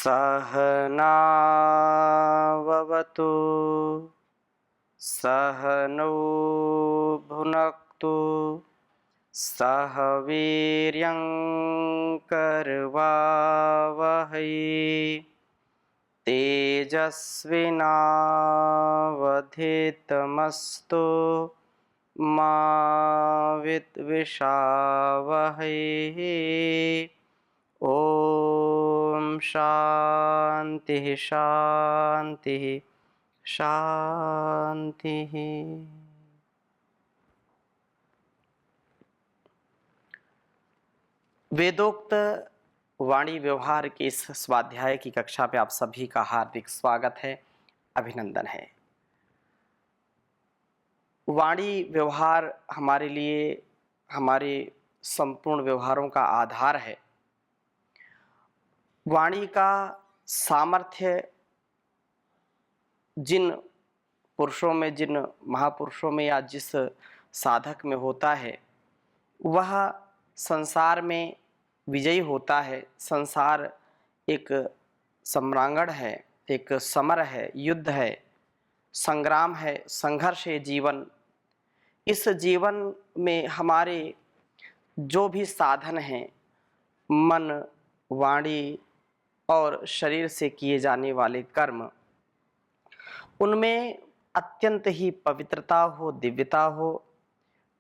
सहनाववतु सहनौ भुनक्तु सह वीर्यं करवावहै तेजस्विनावधीतमस्तु मा विद्विषावहै। ओम शांति शांति शांति। वेदोक्त वाणी व्यवहार के इस स्वाध्याय की कक्षा पे आप सभी का हार्दिक स्वागत है, अभिनंदन है। वाणी व्यवहार हमारे लिए हमारे संपूर्ण व्यवहारों का आधार है। वाणी का सामर्थ्य जिन पुरुषों में, जिन महापुरुषों में या जिस साधक में होता है, वह संसार में विजयी होता है। संसार एक सम्रांगण है, एक समर है, युद्ध है, संग्राम है, संघर्ष है जीवन। इस जीवन में हमारे जो भी साधन हैं, मन, वाणी और शरीर से किए जाने वाले कर्म, उनमें अत्यंत ही पवित्रता हो, दिव्यता हो,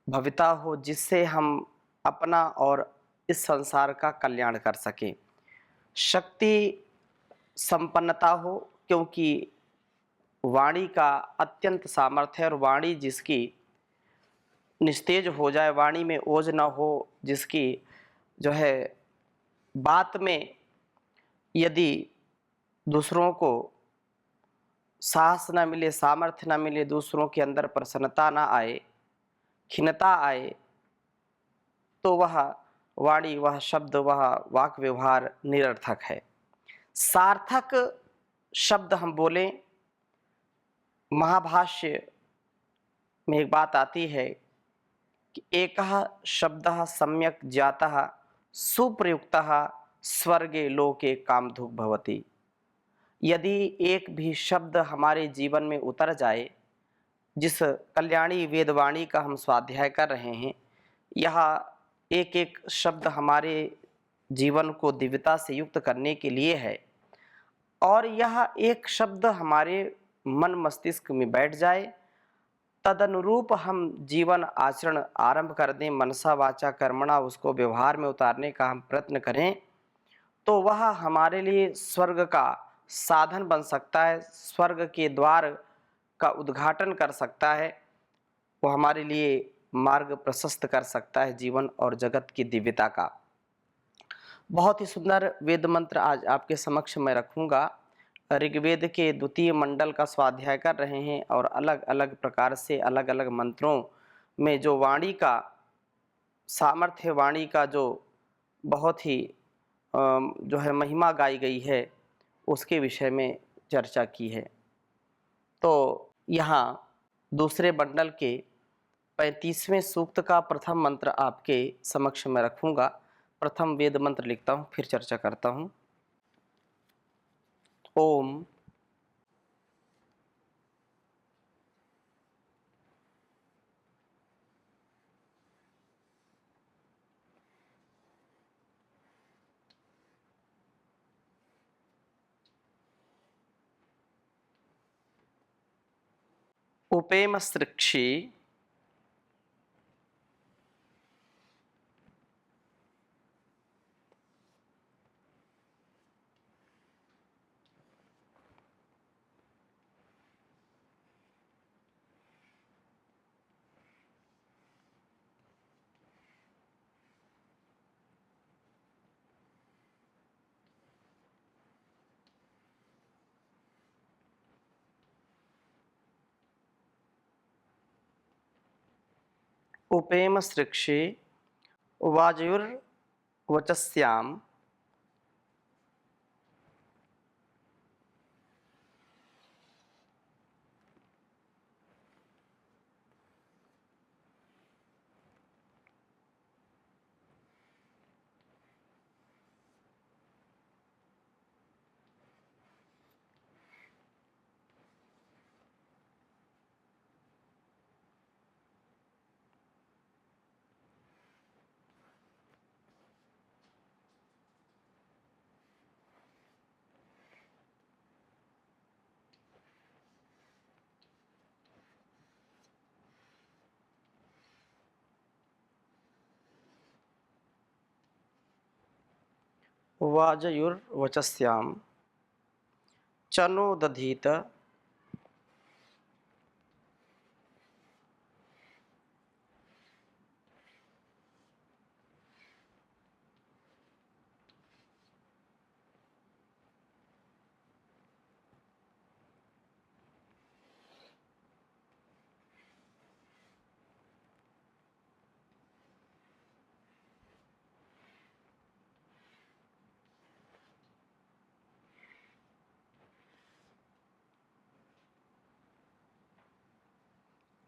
भव्यता हो, जिससे हम अपना और इस संसार का कल्याण कर सकें। शक्ति संपन्नता हो, क्योंकि वाणी का अत्यंत सामर्थ्य है और वाणी जिसकी निस्तेज हो जाए, वाणी में ओज न हो, जिसकी जो है बात में यदि दूसरों को साहस न मिले, सामर्थ्य न मिले, दूसरों के अंदर प्रसन्नता न आए, खिन्नता आए, तो वह वाणी, वह शब्द, वह वाक व्यवहार निरर्थक है। सार्थक शब्द हम बोलें, महाभाष्य में एक बात आती है कि एकः शब्दः सम्यक् ज्ञातः सुप्रयुक्तः स्वर्गे लोके कामधुक् भवति। यदि एक भी शब्द हमारे जीवन में उतर जाए, जिस कल्याणी वेदवाणी का हम स्वाध्याय कर रहे हैं, यह एक एक शब्द हमारे जीवन को दिव्यता से युक्त करने के लिए है, और यह एक शब्द हमारे मन मस्तिष्क में बैठ जाए, तदनुरूप हम जीवन आचरण आरंभ कर दें, मनसा वाचा कर्मणा उसको व्यवहार में उतारने का हम प्रयत्न करें, तो वह हमारे लिए स्वर्ग का साधन बन सकता है, स्वर्ग के द्वार का उद्घाटन कर सकता है, वो हमारे लिए मार्ग प्रशस्त कर सकता है जीवन और जगत की दिव्यता का। बहुत ही सुंदर वेद मंत्र आज आपके समक्ष मैं रखूंगा। ऋग्वेद के द्वितीय मंडल का स्वाध्याय कर रहे हैं और अलग अलग प्रकार से अलग अलग मंत्रों में जो वाणी का सामर्थ्य, वाणी का जो बहुत ही जो है महिमा गाई गई है, उसके विषय में चर्चा की है। तो यहाँ दूसरे मंडल के 35वें सूक्त का प्रथम मंत्र आपके समक्ष में रखूंगा। प्रथम वेद मंत्र लिखता हूँ, फिर चर्चा करता हूँ। ओम उपेमसृक्षि उपेमसृक्षि वाजुर्वचस्याम वाजयुर्वचस्यां च नो दधीत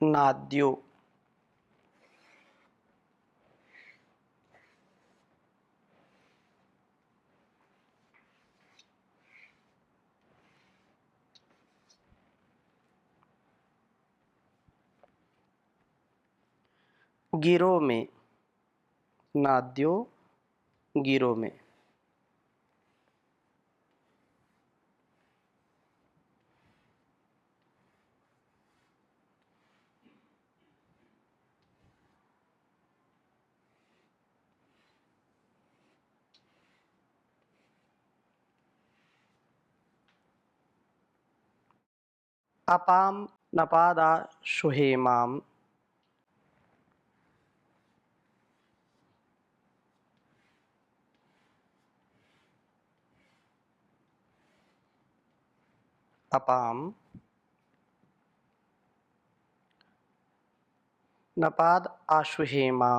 नाद्यो गिरो में। नाद्यो गिरो में। अपां नपादाशुहेमां अपां नपाद आशुहेमा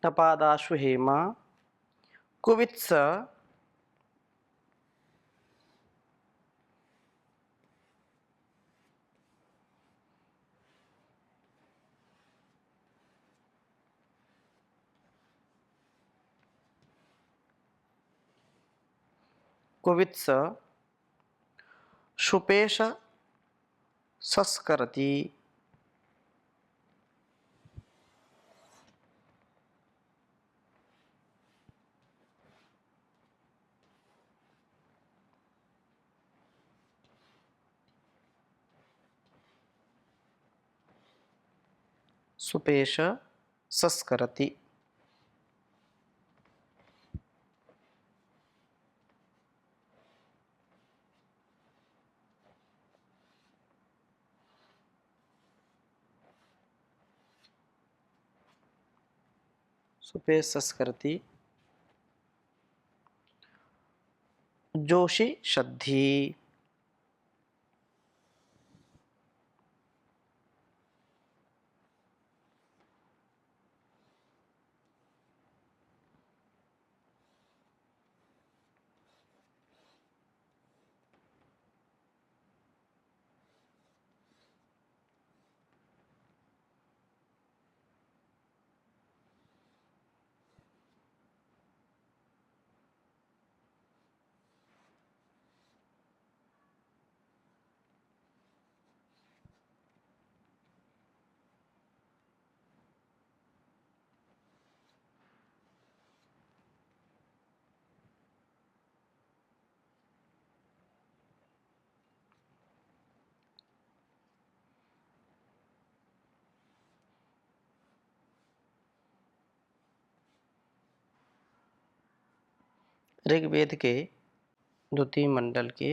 नपादाशुहेमा कुवित्स कुवित्स शुपेश संस्करति सुपेश संस्करति। सुपेश संस्करति जोशी शद्धी ऋग्वेद के द्वितीय मंडल के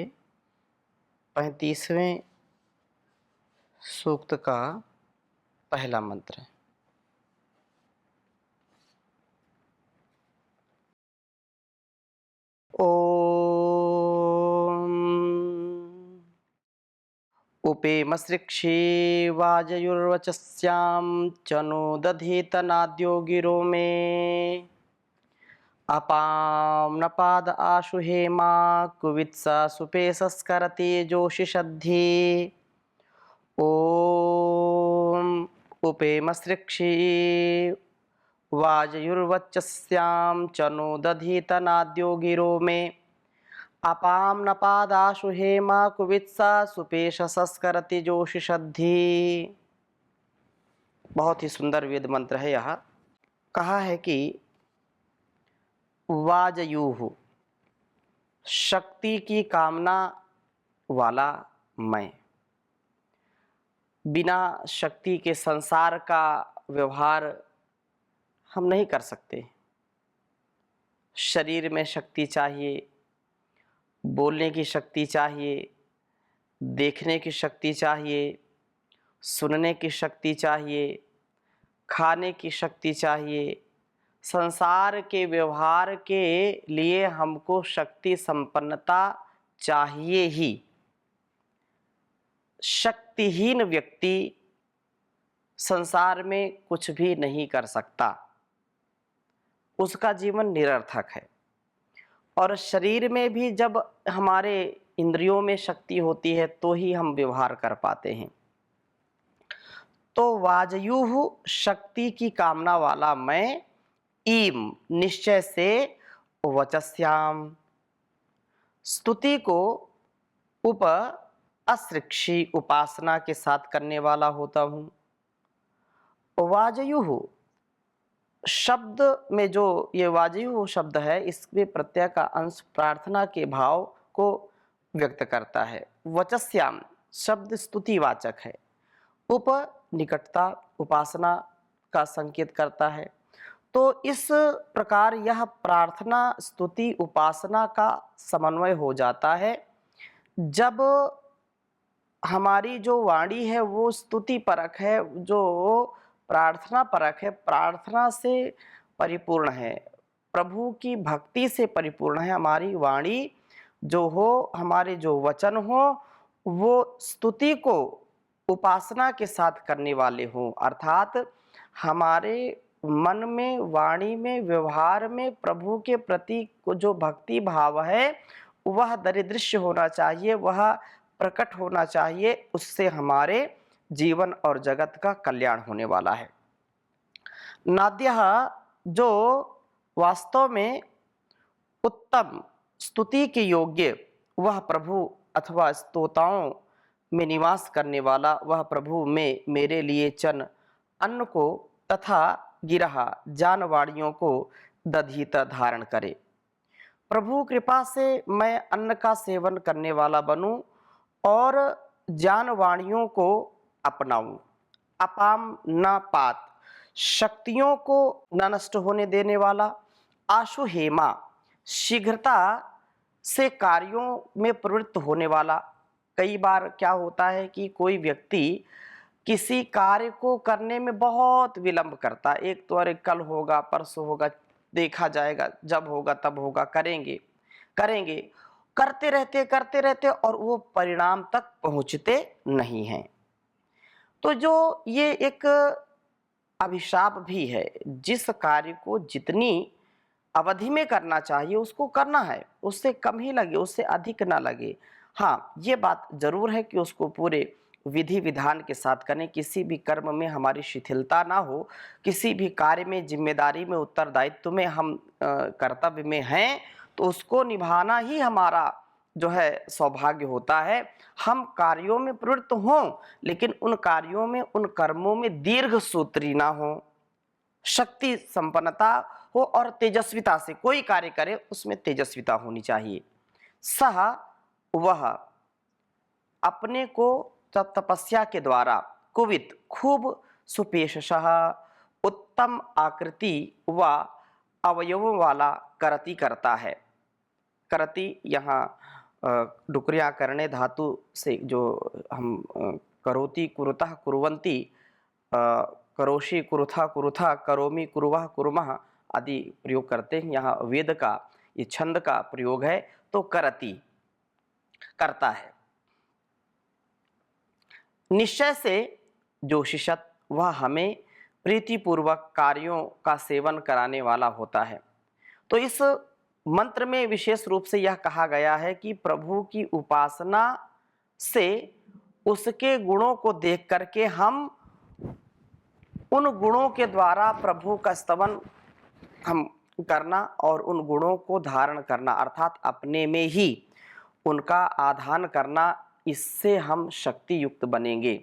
35वें सूक्त का पहला मंत्र है। ओम उपेमसृक्षे वाजयुर्वचस्यां च नो दधीत नाद्यो गिरो मे अपां नपाद आशु हेमा कुवित्सा सुपेशस्करति जोषिषद्धि ॐ उपेमसृक्षि वाजयुर्वचस्यां च नो दधीतनाद्यो गिरो मे अपां नपादाशु हेमा कुवित्सा सुपेशसस्करति जोषिषद्धि। बहुत ही सुंदर वेद मंत्र है। यह कहा है कि वाजयुः, शक्ति की कामना वाला मैं। बिना शक्ति के संसार का व्यवहार हम नहीं कर सकते। शरीर में शक्ति चाहिए, बोलने की शक्ति चाहिए, देखने की शक्ति चाहिए, सुनने की शक्ति चाहिए, खाने की शक्ति चाहिए। संसार के व्यवहार के लिए हमको शक्ति संपन्नता चाहिए ही। शक्तिहीन व्यक्ति संसार में कुछ भी नहीं कर सकता, उसका जीवन निरर्थक है। और शरीर में भी जब हमारे इंद्रियों में शक्ति होती है तो ही हम व्यवहार कर पाते हैं। तो वाजयुः, शक्ति की कामना वाला मैं, ईम, निश्चय से, वचस्याम, स्तुति को उप असृक्षि, उपासना के साथ करने वाला होता हूँ। वाजयुः शब्द में जो ये वाजयुः शब्द है, इसमें प्रत्यय का अंश प्रार्थना के भाव को व्यक्त करता है। वचस्याम शब्द स्तुतिवाचक है। उप निकटता, उपासना का संकेत करता है। तो इस प्रकार यह प्रार्थना, स्तुति, उपासना का समन्वय हो जाता है जब हमारी जो वाणी है वो स्तुति परक है, जो प्रार्थना परक है, प्रार्थना से परिपूर्ण है, प्रभु की भक्ति से परिपूर्ण है। हमारी वाणी जो हो, हमारे जो वचन हो, वो स्तुति को उपासना के साथ करने वाले हों, अर्थात हमारे मन में, वाणी में, व्यवहार में प्रभु के प्रति जो भक्ति भाव है वह दरिदृश्य होना चाहिए, वह प्रकट होना चाहिए। उससे हमारे जीवन और जगत का कल्याण होने वाला है। नाद्यः, जो वास्तव में उत्तम स्तुति के योग्य, वह प्रभु अथवा स्तोताओं में निवास करने वाला, वह प्रभु में मेरे लिए चन अन्न को तथा गिरहा जानवाड़ियों को दधीत धारण करे। प्रभु कृपा से मैं अन्न का सेवन करने वाला बनूं और जानवाणियों को अपनाऊं। अपाम न पात, शक्तियों को न नष्ट होने देने वाला। आशु हेमा, शीघ्रता से कार्यों में प्रवृत्त होने वाला। कई बार क्या होता है कि कोई व्यक्ति किसी कार्य को करने में बहुत विलंब करता है। एक तो अरे कल होगा, परसों होगा, देखा जाएगा, जब होगा तब होगा, करेंगे करेंगे, करते रहते और वो परिणाम तक पहुंचते नहीं हैं। तो जो ये एक अभिशाप भी है। जिस कार्य को जितनी अवधि में करना चाहिए उसको करना है, उससे कम ही लगे, उससे अधिक ना लगे। हाँ, ये बात जरूर है कि उसको पूरे विधि विधान के साथ करें, किसी भी कर्म में हमारी शिथिलता ना हो, किसी भी कार्य में, जिम्मेदारी में, उत्तरदायित्व में हम कर्तव्य में हैं तो उसको निभाना ही हमारा जो है सौभाग्य होता है। हम कार्यों में प्रवृत्त हों लेकिन उन कार्यों में, उन कर्मों में दीर्घ सूत्री ना हो, शक्ति संपन्नता हो और तेजस्विता से कोई कार्य करे उसमें तेजस्विता होनी चाहिए। सह, वह अपने को तपस्या के द्वारा, कुवित खूब, सुपेशशः उत्तम आकृति व अवयवों वाला करति करता है। करति यहाँ डुकरिया करने धातु से जो हम करोति, कुरुतः, कुर्वन्ति, करोषि, कुरुथा, कुरुथा, करोमि, कुरुवः, कुर्मः आदि प्रयोग करते हैं। यहाँ वेद का ये छंद का प्रयोग है तो करति, करता है। निश्चय से जोशिषत, वह हमें प्रीतिपूर्वक कार्यों का सेवन कराने वाला होता है। तो इस मंत्र में विशेष रूप से यह कहा गया है कि प्रभु की उपासना से उसके गुणों को देख करके हम उन गुणों के द्वारा प्रभु का स्तवन हम करना और उन गुणों को धारण करना, अर्थात अपने में ही उनका आधान करना, इससे हम शक्ति युक्त बनेंगे।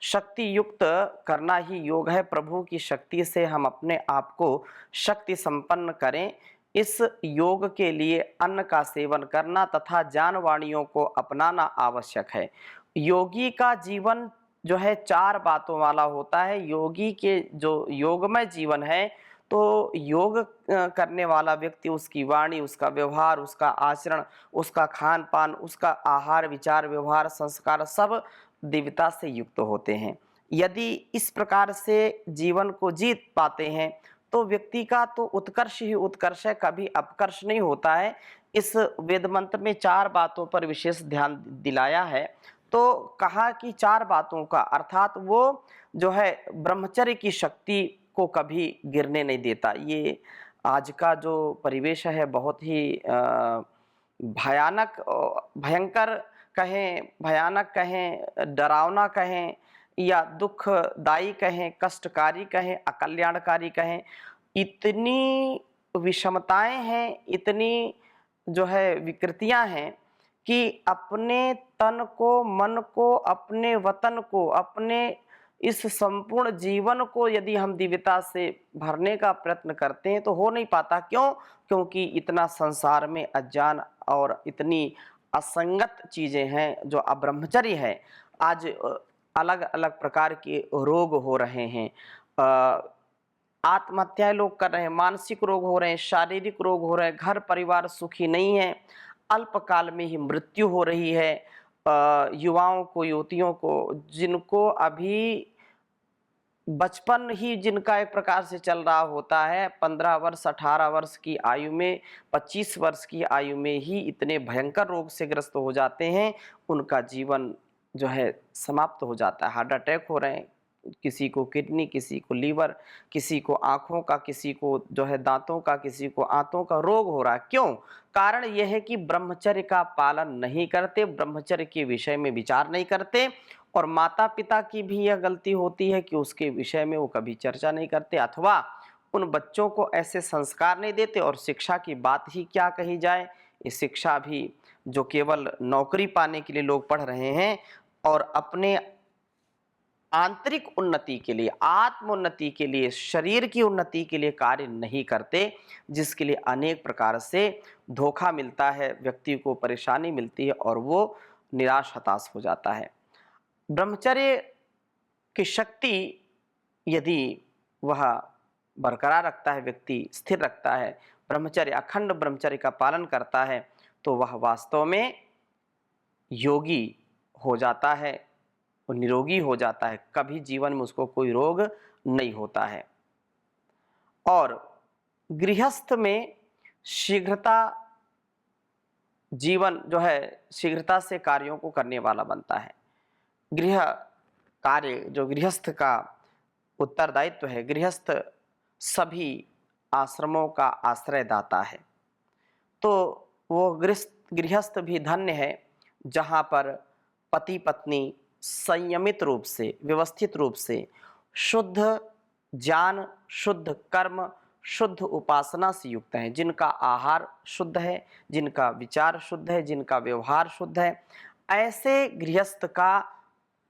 शक्ति युक्त करना ही योग है। प्रभु की शक्ति से हम अपने आप को शक्ति संपन्न करें। इस योग के लिए अन्न का सेवन करना तथा ज्ञान वाणियों को अपनाना आवश्यक है। योगी का जीवन जो है 4 बातों वाला होता है। योगी के जो योगमय जीवन है, तो योग करने वाला व्यक्ति, उसकी वाणी, उसका व्यवहार, उसका आचरण, उसका खान पान, उसका आहार विचार व्यवहार संस्कार सब दिव्यता से युक्त होते हैं। यदि इस प्रकार से जीवन को जीत पाते हैं तो व्यक्ति का तो उत्कर्ष ही उत्कर्ष है, कभी अपकर्ष नहीं होता है। इस वेद मंत्र में 4 बातों पर विशेष ध्यान दिलाया है। तो कहा कि 4 बातों का, अर्थात वो जो है ब्रह्मचर्य की शक्ति को कभी गिरने नहीं देता। ये आज का जो परिवेश है बहुत ही भयानक, भयंकर कहें, भयानक कहें, डरावना कहें या दुखदायी कहें, कष्टकारी कहें, अकल्याणकारी कहें। इतनी विषमताएं हैं, इतनी जो है विकृतियां हैं कि अपने तन को, मन को, अपने वतन को, अपने इस संपूर्ण जीवन को यदि हम दिव्यता से भरने का प्रयत्न करते हैं तो हो नहीं पाता। क्यों? क्योंकि इतना संसार में अज्ञान और इतनी असंगत चीजें हैं जो अब्रह्मचर्य है। आज अलग अलग प्रकार के रोग हो रहे हैं, आत्महत्याएं लोग कर रहे हैं, मानसिक रोग हो रहे हैं, शारीरिक रोग हो रहे हैं, घर परिवार सुखी नहीं है, अल्पकाल में ही मृत्यु हो रही है। युवाओं को, युवतियों को, जिनको अभी बचपन ही जिनका एक प्रकार से चल रहा होता है, 15 वर्ष 18 वर्ष की आयु में, 25 वर्ष की आयु में ही इतने भयंकर रोग से ग्रस्त हो जाते हैं, उनका जीवन जो है समाप्त हो जाता है। हार्ट अटैक हो रहे हैं, किसी को किडनी, किसी को लीवर, किसी को आँखों का, किसी को जो है दांतों का, किसी को आंतों का रोग हो रहा है। क्यों? कारण यह है कि ब्रह्मचर्य का पालन नहीं करते, ब्रह्मचर्य के विषय में विचार नहीं करते। और माता पिता की भी यह गलती होती है कि उसके विषय में वो कभी चर्चा नहीं करते, अथवा उन बच्चों को ऐसे संस्कार नहीं देते। और शिक्षा की बात ही क्या कही जाए, ये शिक्षा भी जो केवल नौकरी पाने के लिए लोग पढ़ रहे हैं और अपने आंतरिक उन्नति के लिए, आत्मोन्नति के लिए, शरीर की उन्नति के लिए कार्य नहीं करते, जिसके लिए अनेक प्रकार से धोखा मिलता है, व्यक्ति को परेशानी मिलती है और वो निराश हताश हो जाता है। ब्रह्मचर्य की शक्ति यदि वह बरकरार रखता है, व्यक्ति स्थिर रखता है, ब्रह्मचर्य, अखंड ब्रह्मचर्य का पालन करता है, तो वह वास्तव में योगी हो जाता है, वो निरोगी हो जाता है, कभी जीवन में उसको कोई रोग नहीं होता है। और गृहस्थ में शीघ्रता, जीवन जो है शीघ्रता से कार्यों को करने वाला बनता है। गृह कार्य जो गृहस्थ का उत्तरदायित्व है, गृहस्थ सभी आश्रमों का आश्रयदाता है। तो वो गृहस्थ भी धन्य है जहाँ पर पति पत्नी संयमित रूप से, व्यवस्थित रूप से, शुद्ध ज्ञान, शुद्ध कर्म, शुद्ध उपासना से युक्त हैं, जिनका आहार शुद्ध है, जिनका विचार शुद्ध है, जिनका व्यवहार शुद्ध है। ऐसे गृहस्थ का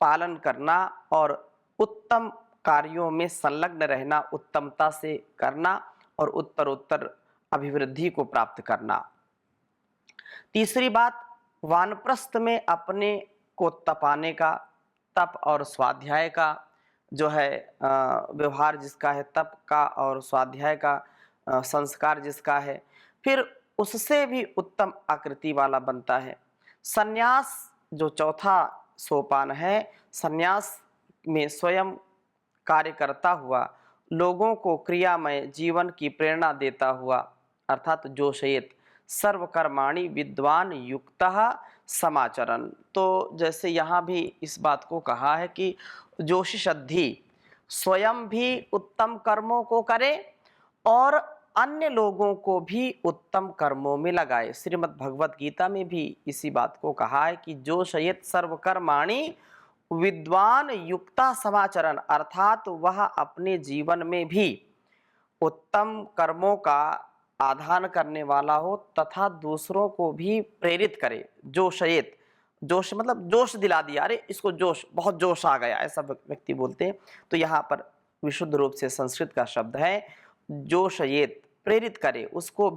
पालन करना और उत्तम कार्यों में संलग्न रहना, उत्तमता से करना और उत्तरोत्तर अभिवृद्धि को प्राप्त करना। तीसरी बात, वानप्रस्थ में अपने को तपाने का, तप और स्वाध्याय का जो है व्यवहार जिसका है, तप का और स्वाध्याय का संस्कार जिसका है, फिर उससे भी उत्तम आकृति वाला बनता है। संन्यास जो चौथा सोपान है, संन्यास में स्वयं कार्य करता हुआ, लोगों को क्रियामय जीवन की प्रेरणा देता हुआ, अर्थात जोशयेत सर्वकर्माणि विद्वान युक्तः समाचरण। तो जैसे यहाँ भी इस बात को कहा है कि जोशिषद्धि स्वयं भी उत्तम कर्मों को करे और अन्य लोगों को भी उत्तम कर्मों में लगाए। श्रीमद् भगवत गीता में भी इसी बात को कहा है कि जो शयेत सर्वकर्माणि विद्वान युक्ता समाचरण, अर्थात वह अपने जीवन में भी उत्तम कर्मों का आधान करने वाला हो तथा दूसरों को भी प्रेरित करे। जोशयेत, जोश मतलब जोश दिला दिया, अरे इसको जोश, बहुत जोश आ गया, ऐसा व्यक्ति बोलते हैं। तो यहाँ पर विशुद्ध रूप से संस्कृत का शब्द है जोशयेत, प्रेरित करे, उसको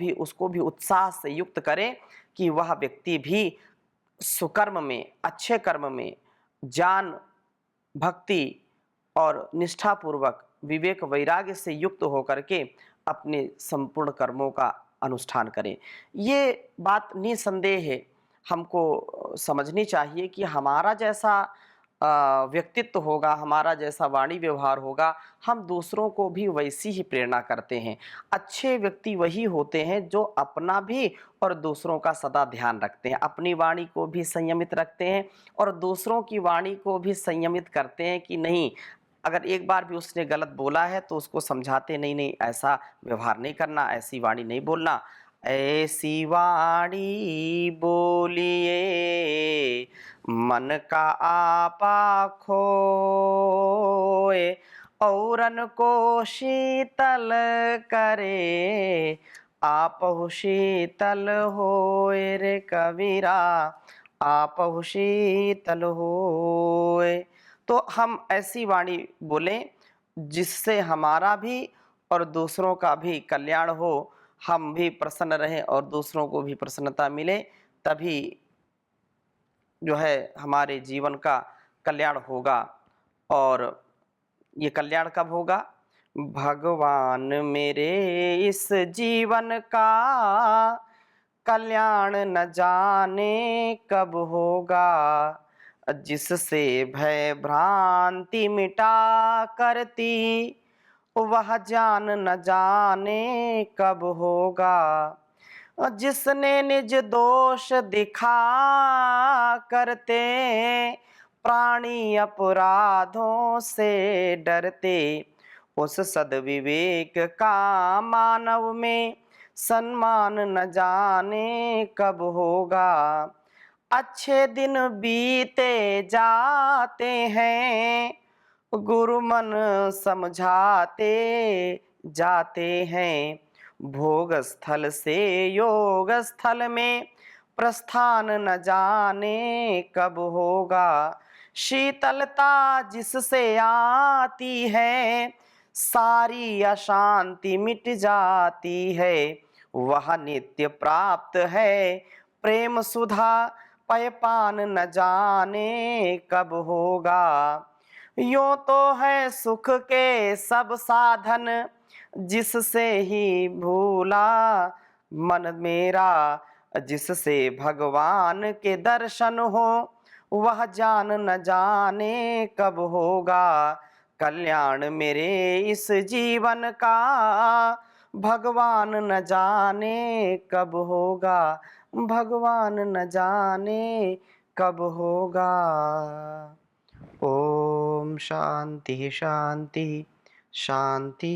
भी उत्साह से युक्त करे कि वह व्यक्ति भी सुकर्म में, अच्छे कर्म में, ज्ञान, भक्ति और निष्ठापूर्वक विवेक वैराग्य से युक्त होकर के अपने संपूर्ण कर्मों का अनुष्ठान करें। ये बात निसंदेह है हमको समझनी चाहिए कि हमारा जैसा व्यक्तित्व होगा, हमारा जैसा वाणी व्यवहार होगा, हम दूसरों को भी वैसी ही प्रेरणा करते हैं। अच्छे व्यक्ति वही होते हैं जो अपना भी और दूसरों का सदा ध्यान रखते हैं, अपनी वाणी को भी संयमित रखते हैं और दूसरों की वाणी को भी संयमित करते हैं कि नहीं, अगर एक बार भी उसने गलत बोला है तो उसको समझाते, नहीं नहीं ऐसा व्यवहार नहीं करना, ऐसी वाणी नहीं बोलना, ऐसी वाणी बोलिए मन का आपा खोए, औरन को शीतल करे आपहु शीतल होए रे कबीरा, आपहु शीतल होए। तो हम ऐसी वाणी बोलें जिससे हमारा भी और दूसरों का भी कल्याण हो, हम भी प्रसन्न रहें और दूसरों को भी प्रसन्नता मिले, तभी जो है हमारे जीवन का कल्याण होगा। और ये कल्याण कब होगा? भगवान मेरे इस जीवन का कल्याण न जाने कब होगा, जिससे भय भ्रांति मिटा करती वह जान न जाने कब होगा, जिसने निज दोष दिखा करते प्राणी अपराधों से डरते, उस सद्विवेक का मानव में सम्मान न जाने कब होगा। अच्छे दिन बीते जाते हैं, गुरु मन समझाते जाते हैं, भोग स्थल से योग स्थल में प्रस्थान न जाने कब होगा, शीतलता जिससे आती है सारी अशांति मिट जाती है, वह नित्य प्राप्त है प्रेम सुधा पय पान न जाने कब होगा। यूं तो है सुख के सब साधन जिससे ही भूला मन मेरा, जिससे भगवान के दर्शन हो वह जान न जाने कब होगा, कल्याण मेरे इस जीवन का भगवान न जाने कब होगा, भगवान न जाने कब होगा। ओम शांति शांति शांति।